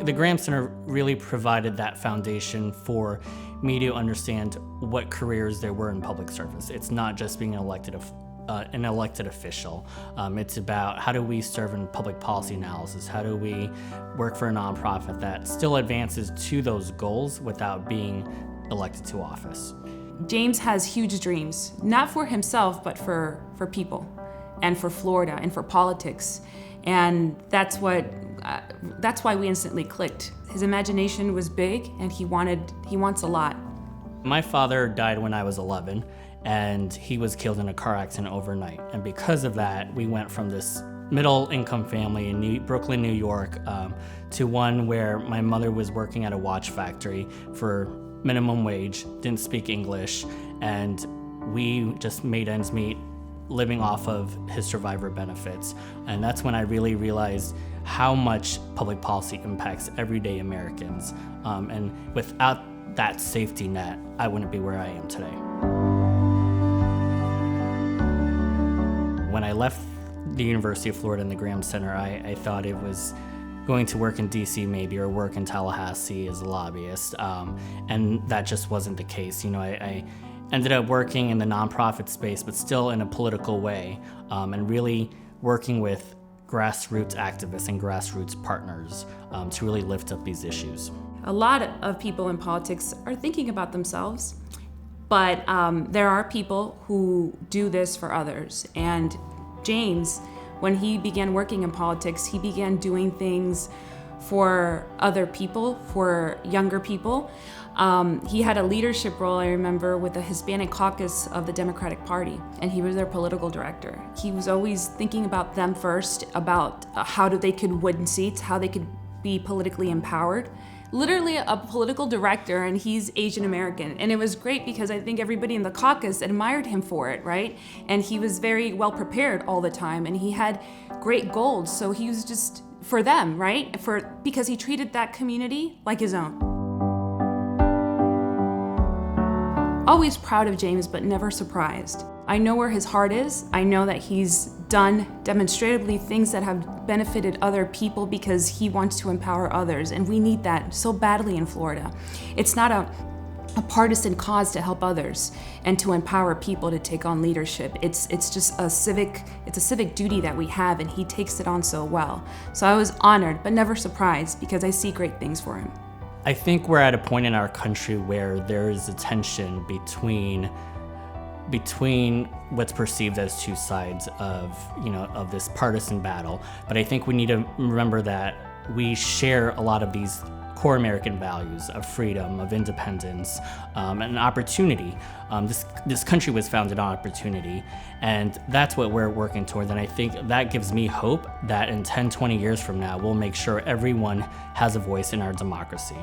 The Graham Center really provided that foundation for me to understand what careers there were in public service. It's not just being an elected official. It's about how do we serve in public policy analysis? How do we work for a nonprofit that still advances to those goals without being elected to office? James has huge dreams, not for himself, but for people and for Florida and for politics. And that's why we instantly clicked. His imagination was big and he wants a lot. My father died when I was 11, and he was killed in a car accident overnight. And because of that, we went from this middle-income family in Brooklyn, New York, to one where my mother was working at a watch factory for minimum wage, didn't speak English, and we just made ends meet living off of his survivor benefits. And that's when I really realized how much public policy impacts everyday Americans. And without that safety net, I wouldn't be where I am today. When I left the University of Florida and the Graham Center, I thought it was going to work in DC maybe, or work in Tallahassee as a lobbyist, and that just wasn't the case. I ended up working in the nonprofit space, but still in a political way, and really working with grassroots activists and grassroots partners to really lift up these issues. A lot of people in politics are thinking about themselves, but there are people who do this for others. And James, when he began working in politics, he began doing things for other people, for younger people. He had a leadership role, I remember, with the Hispanic caucus of the Democratic Party, and he was their political director. He was always thinking about them first, about how they could win seats, how they could be politically empowered. Literally a political director, and he's Asian American. And it was great because I think everybody in the caucus admired him for it, right? And he was very well prepared all the time, and he had great goals. So he was just for them, right? Because he treated that community like his own. Always proud of James, but never surprised. I know where his heart is. I know that he's done demonstratively things that have benefited other people because he wants to empower others, and we need that so badly in Florida. It's not a partisan cause to help others and to empower people to take on leadership. It's just a civic duty that we have, and he takes it on so well. So I was honored, but never surprised, because I see great things for him. I think we're at a point in our country where there is a tension between what's perceived as two sides of this partisan battle. But I think we need to remember that we share a lot of these core American values of freedom, of independence, and opportunity. This country was founded on opportunity, and that's what we're working towards. And I think that gives me hope that in 10, 20 years from now, we'll make sure everyone has a voice in our democracy.